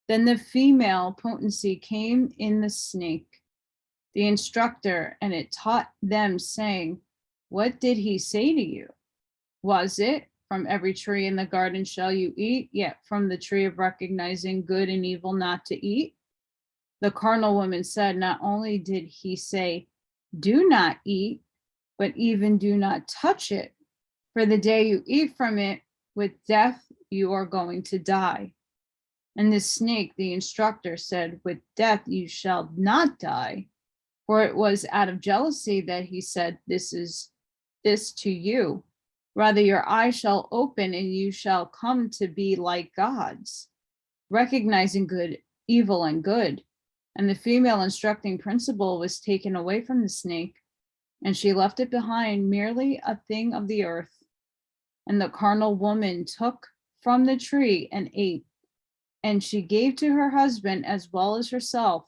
Then the female potency came in the snake, the instructor, and it taught them, saying, "What did he say to you? Was it, from every tree in the garden shall you eat, yet from the tree of recognizing good and evil not to eat?" The carnal woman said, "Not only did he say, 'Do not eat,' but even 'do not touch it, for the day you eat from it, with death you are going to die.' And the snake, the instructor, said, 'With death you shall not die,' for it was out of jealousy that he said this to you. Rather, your eyes shall open, and you shall come to be like gods, recognizing good, evil, and good." And the female instructing principle was taken away from the snake, and she left it behind, merely a thing of the earth. And the carnal woman took from the tree and ate, and she gave to her husband as well as herself.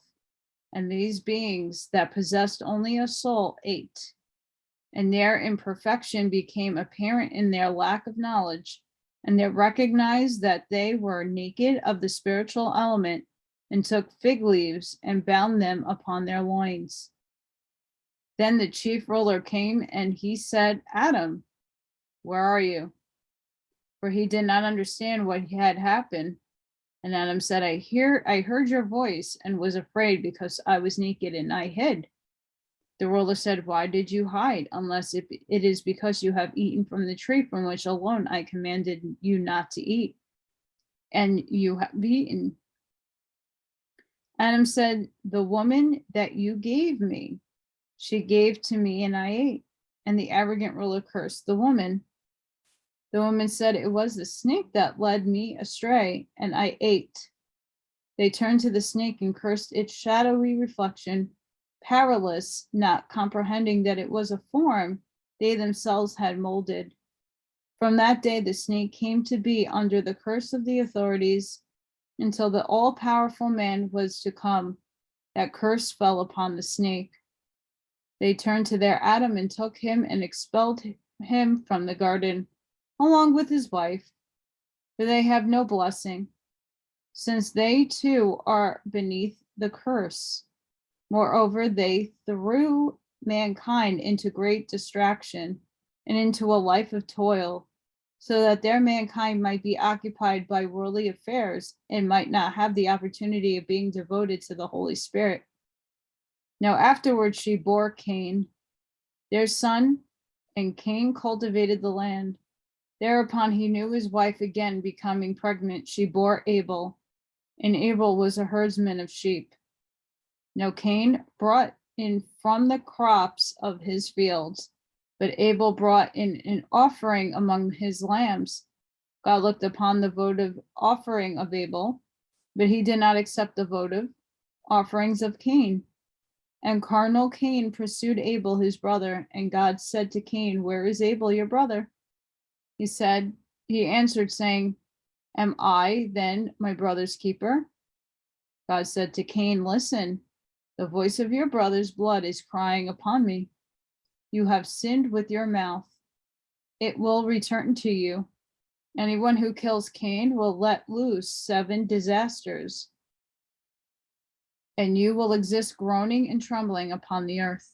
And these beings that possessed only a soul ate, and their imperfection became apparent in their lack of knowledge, and they recognized that they were naked of the spiritual element, and took fig leaves and bound them upon their loins. Then the chief ruler came, and he said, "Adam, where are you?" For he did not understand what had happened. And Adam said, I heard your voice and was afraid because I was naked and I hid." The ruler said, "Why did you hide, unless it is because you have eaten from the tree from which alone I commanded you not to eat, and you have eaten?" Adam said, "The woman that you gave me, she gave to me and I ate." And the arrogant ruler cursed the woman. The woman said, "It was the snake that led me astray, and I ate." They turned to the snake and cursed its shadowy reflection, powerless, not comprehending that it was a form they themselves had molded. From that day, the snake came to be under the curse of the authorities until the all-powerful man was to come. That curse fell upon the snake. They turned to their Adam and took him and expelled him from the garden, along with his wife, for they have no blessing, since they too are beneath the curse. Moreover, they threw mankind into great distraction, and into a life of toil, so that their mankind might be occupied by worldly affairs and might not have the opportunity of being devoted to the Holy Spirit. Now afterwards she bore Cain, their son, and Cain cultivated the land. Thereupon he knew his wife again, becoming pregnant. She bore Abel, and Abel was a herdsman of sheep. Now Cain brought in from the crops of his fields, but Abel brought in an offering among his lambs. God looked upon the votive offering of Abel, but he did not accept the votive offerings of Cain. And carnal Cain pursued Abel his brother, and God said to Cain, "Where is Abel your brother?" He answered, saying, "Am I then my brother's keeper?" God said to Cain, "Listen, the voice of your brother's blood is crying upon me. You have sinned with your mouth. It will return to you. Anyone who kills Cain will let loose 7 disasters, and you will exist groaning and trembling upon the earth."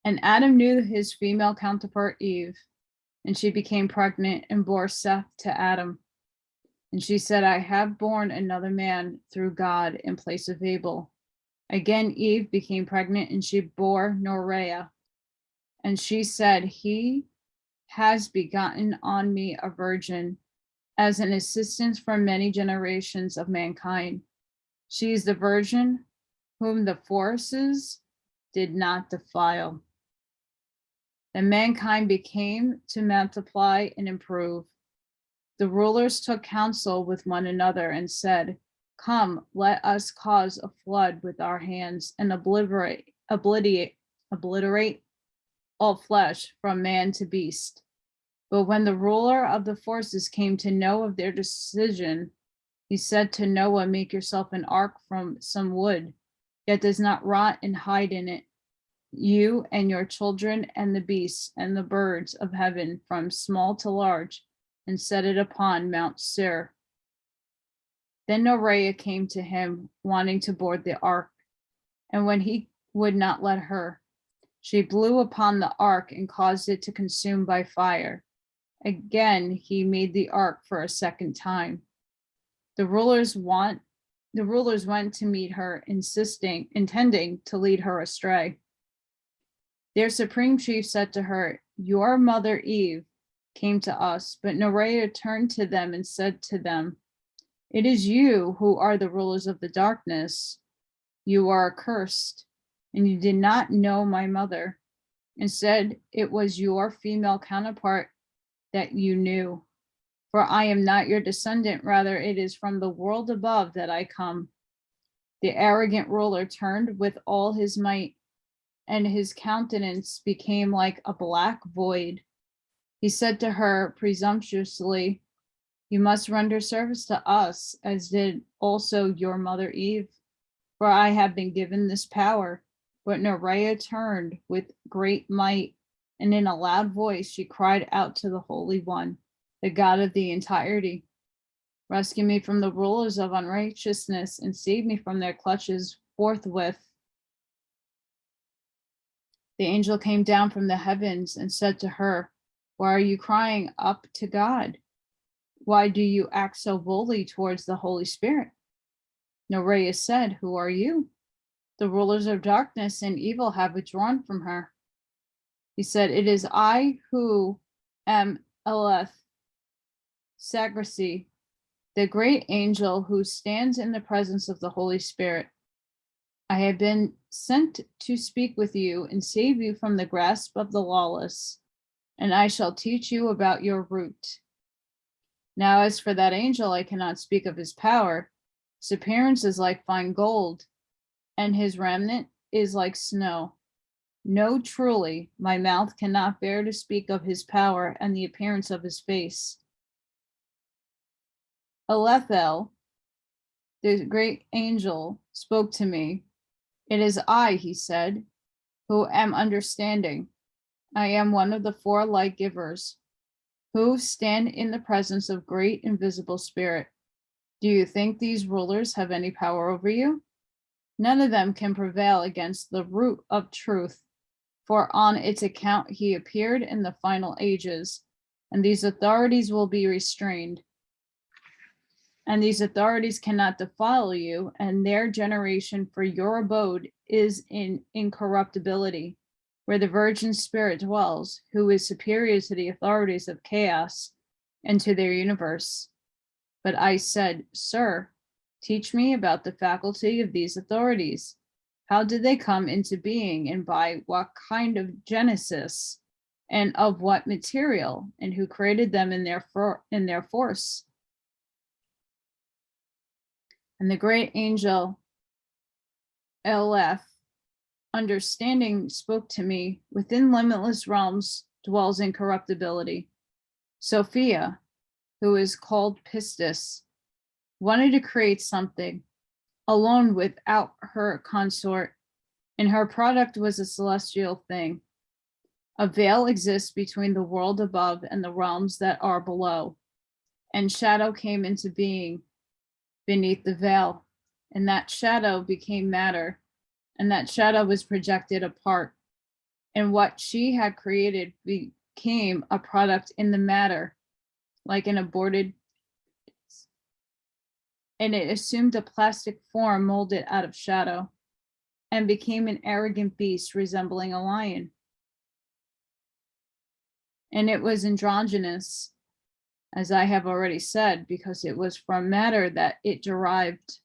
And Adam knew his female counterpart Eve, and she became pregnant and bore Seth to Adam. And she said, "I have borne another man through God in place of Abel." Again, Eve became pregnant, and she bore Norea. And she said, "He has begotten on me a virgin, as an assistance for many generations of mankind. She is the virgin whom the forces did not defile." Then mankind became to multiply and improve. The rulers took counsel with one another and said, "Come, let us cause a flood with our hands and obliterate all flesh from man to beast." But when the ruler of the forces came to know of their decision, he said to Noah, "Make yourself an ark from some wood, yet does not rot, and hide in it, you and your children and the beasts and the birds of heaven from small to large, and set it upon Mount Seir." Then Norea came to him, wanting to board the ark, and when he would not let her, she blew upon the ark and caused it to consume by fire. Again, he made the ark for a second time. The rulers went to meet her, intending to lead her astray. Their supreme chief said to her, "Your mother Eve came to us," but Norea turned to them and said to them, "It is you who are the rulers of the darkness. You are accursed, and you did not know my mother. Instead, it was your female counterpart that you knew. For I am not your descendant, rather it is from the world above that I come." The arrogant ruler turned with all his might, and his countenance became like a black void. He said to her presumptuously, "You must render service to us, as did also your mother Eve, for I have been given this power." But Norea turned with great might, and in a loud voice she cried out to the Holy One, the God of the entirety, "Rescue me from the rulers of unrighteousness and save me from their clutches forthwith." The angel came down from the heavens and said to her, "Why are you crying up to God? Why do you act so boldly towards the Holy Spirit?" Norea said, "Who are you?" "The rulers of darkness and evil have withdrawn from her." He said, "It is I who am Allykatzkreations, the great angel who stands in the presence of the Holy Spirit. I have been sent to speak with you and save you from the grasp of the lawless, and I shall teach you about your root." Now, as for that angel, I cannot speak of his power. His appearance is like fine gold, and his raiment is like snow. No, truly, my mouth cannot bear to speak of his power and the appearance of his face. Alethel, the great angel, spoke to me. "It is I," he said, "who am understanding. I am one of the 4 light givers, who stand in the presence of great invisible spirit. Do you think these rulers have any power over you?" None of them can prevail against the root of truth, for on its account he appeared in the final ages, and these authorities will be restrained. And these authorities cannot defile you, and their generation for your abode is in incorruptibility, where the Virgin Spirit dwells, who is superior to the authorities of chaos and to their universe. But I said, Sir, teach me about the faculty of these authorities. How did they come into being, and by what kind of genesis, and of what material, and who created them in their force? And the great angel Elef, understanding, spoke to me. Within limitless realms dwells incorruptibility. Sophia, who is called Pistis, wanted to create something alone without her consort, and her product was a celestial thing. A veil exists between the world above and the realms that are below, and shadow came into being beneath the veil, and that shadow became matter, and that shadow was projected apart, and what she had created became a product in the matter, like an aborted, and it assumed a plastic form molded out of shadow, and became an arrogant beast resembling a lion. And it was androgynous, as I have already said, because it was from matter that it derived.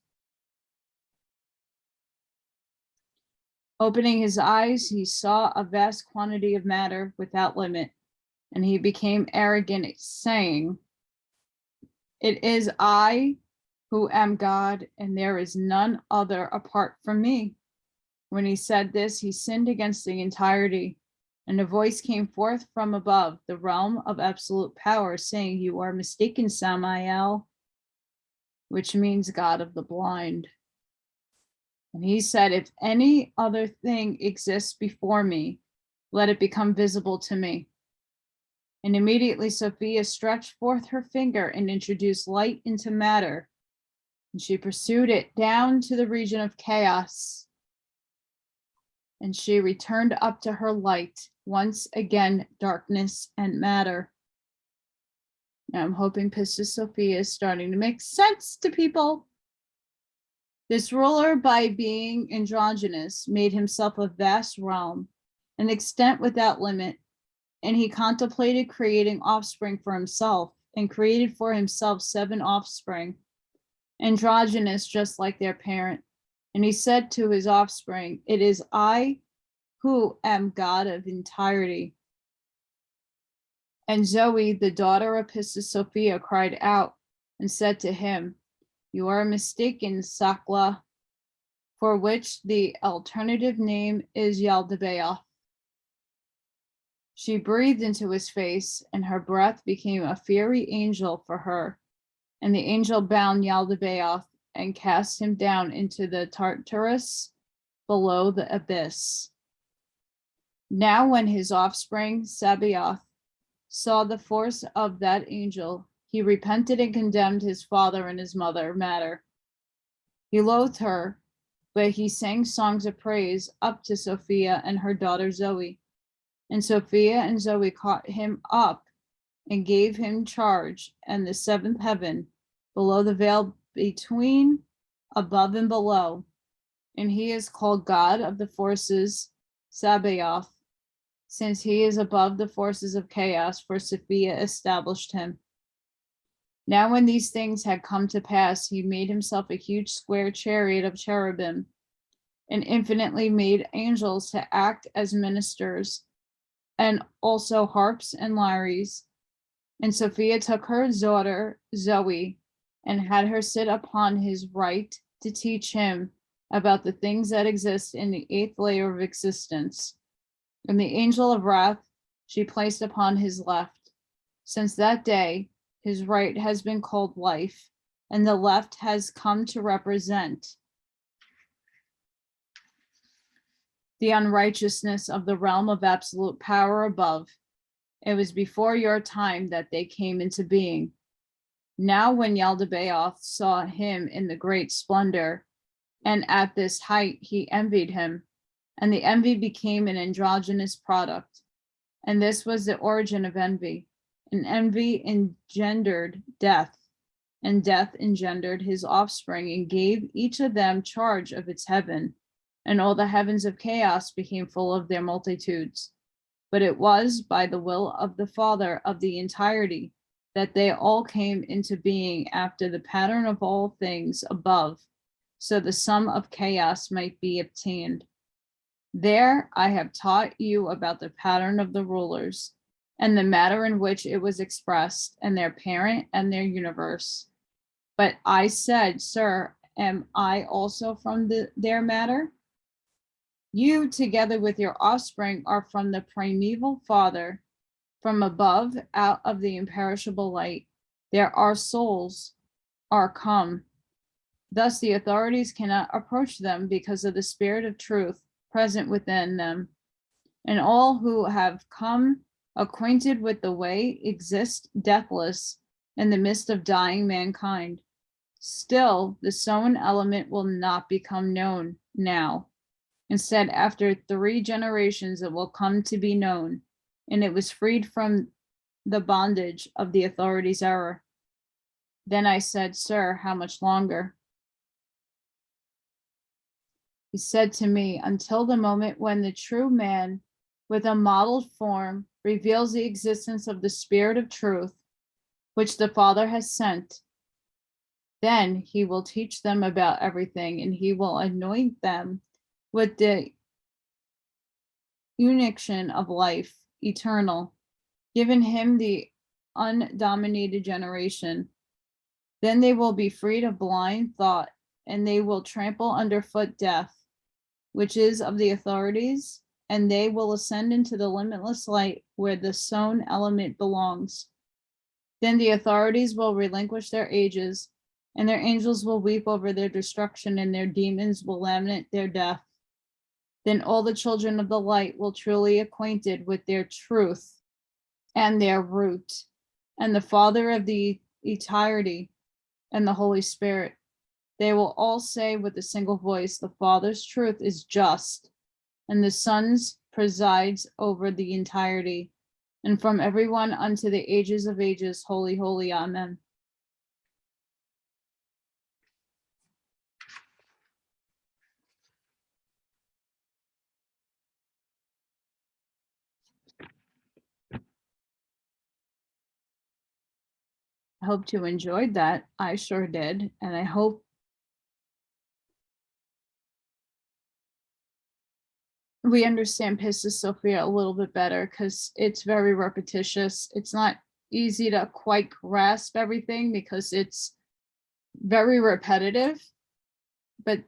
Opening his eyes, he saw a vast quantity of matter without limit, and he became arrogant, saying, It is I who am God, and there is none other apart from me. When he said this, he sinned against the entirety, and a voice came forth from above, the realm of absolute power, saying, You are mistaken, Samael, which means God of the blind. And he said, If any other thing exists before me, let it become visible to me. And immediately Sophia stretched forth her finger and introduced light into matter, and she pursued it down to the region of chaos. And she returned up to her light, once again darkness and matter. Now I'm hoping Pistis Sophia is starting to make sense to people. This ruler, by being androgynous, made himself a vast realm, an extent without limit, and he contemplated creating offspring for himself, and created for himself 7 offspring, androgynous just like their parent. And he said to his offspring, It is I who am God of entirety. And Zoe, the daughter of Pistis Sophia, cried out and said to him, You are mistaken, Sakla, for which the alternative name is Yaldabaoth. She breathed into his face, and her breath became a fiery angel for her. And the angel bound Yaldabaoth and cast him down into the Tartarus below the abyss. Now when his offspring, Sabaoth, saw the force of that angel, he repented and condemned his father and his mother, Matter. He loathed her, but he sang songs of praise up to Sophia and her daughter Zoe. And Sophia and Zoe caught him up and gave him charge in the 7th heaven, below the veil between above and below. And he is called God of the forces, Sabaoth, since he is above the forces of chaos, for Sophia established him. Now when these things had come to pass, he made himself a huge square chariot of cherubim, and infinitely made angels to act as ministers, and also harps and lyres. And Sophia took her daughter Zoe, and had her sit upon his right to teach him about the things that exist in the 8th layer of existence. And the angel of wrath she placed upon his left. Since that day, his right has been called life, and the left has come to represent the unrighteousness of the realm of absolute power above. It was before your time that they came into being. Now when Yaldabaoth saw him in the great splendor, And at this height, he envied him, and the envy became an androgynous product. And this was the origin of envy. And envy engendered death, and death engendered his offspring and gave each of them charge of its heaven. And all the heavens of chaos became full of their multitudes. But it was by the will of the Father of the entirety that they all came into being after the pattern of all things above, so the sum of chaos might be obtained. There I have taught you about the pattern of the rulers, and the matter in which it was expressed, and their parent and their universe. But I said, Sir, am I also from their matter? You, together with your offspring, are from the primeval Father, from above, out of the imperishable light. There are souls are come. Thus the authorities cannot approach them because of the spirit of truth present within them. And all who have come acquainted with the way exist deathless in the midst of dying mankind. Still, the sown element will not become known now. Instead, after 3 generations, it will come to be known, and it was freed from the bondage of the authorities' error. Then I said, Sir, how much longer? He said to me, until the moment when the true man, with a modeled form, reveals the existence of the Spirit of truth, which the Father has sent. Then he will teach them about everything, and he will anoint them with the unction of life eternal, given him the undominated generation. Then they will be freed of blind thought, and they will trample underfoot death, which is of the authorities, and they will ascend into the limitless light where the sown element belongs. Then the authorities will relinquish their ages, and their angels will weep over their destruction, and their demons will lament their death. Then all the children of the light will truly acquainted with their truth and their root, and the Father of the entirety and the Holy Spirit. They will all say with a single voice, the Father's truth is just, and the Son's presides over the entirety, and from everyone unto the ages of ages, holy, holy, amen. I hope you enjoyed that. I sure did. And I hope we understand Pistis Sophia a little bit better, because it's very repetitious. It's not easy to quite grasp everything because it's very repetitive, but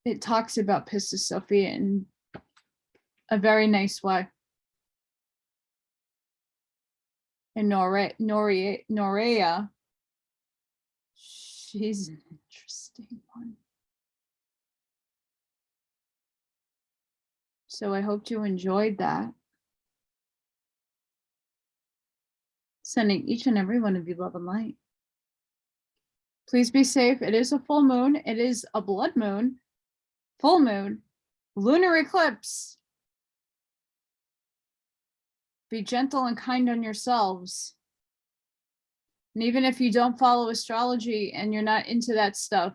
it talks about Pistis Sophia in a very nice way. And Norea, she's an interesting one. So I hope you enjoyed that. Sending each and every one of you love and light. Please be safe. It is a full moon. It is a blood moon, full moon, lunar eclipse. Be gentle and kind on yourselves. And even if you don't follow astrology and you're not into that stuff,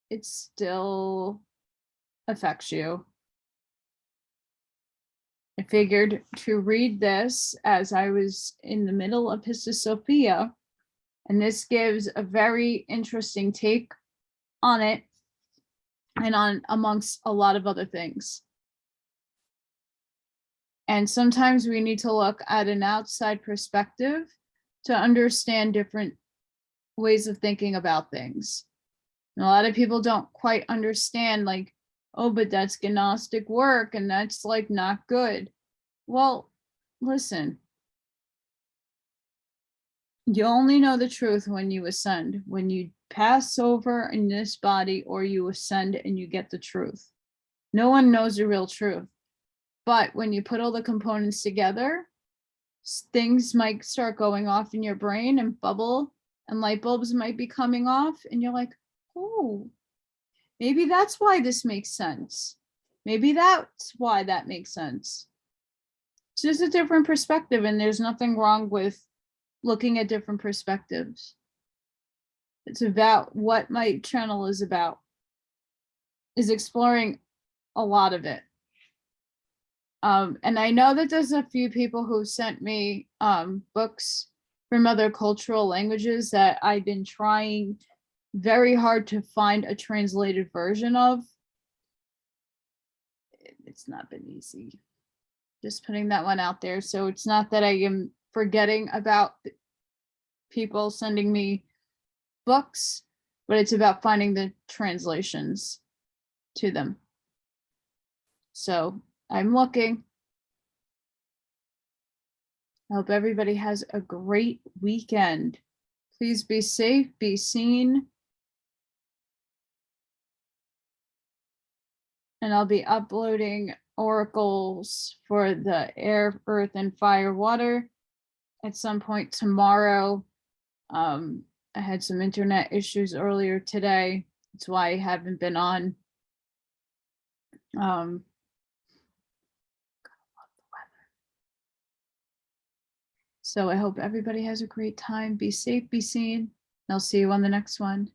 it still affects you. I figured to read this as I was in the middle of Pistis Sophia, and this gives a very interesting take on it and on amongst a lot of other things. And sometimes we need to look at an outside perspective to understand different ways of thinking about things. And a lot of people don't quite understand, like, oh, but that's Gnostic work and that's like not good. Well, listen, you only know the truth when you ascend, when you pass over in this body, or you ascend and you get the truth. No one knows the real truth. But when you put all the components together, things might start going off in your brain and bubble, and light bulbs might be coming off, and you're like, oh, maybe that's why this makes sense. Maybe that's why that makes sense. It's just a different perspective, and there's nothing wrong with looking at different perspectives. It's about what my channel is about, is exploring a lot of it. And I know that there's a few people who sent me books from other cultural languages that I've been trying very hard to find a translated version of. It's not been easy. Just putting that one out there. So it's not that I am forgetting about people sending me books, but it's about finding the translations to them. So I'm looking. I hope everybody has a great weekend. Please be safe, be seen. And I'll be uploading oracles for the air, earth, and fire, water at some point tomorrow. I had some internet issues earlier today. That's why I haven't been on. So I hope everybody has a great time. Be safe, be seen. I'll see you on the next one.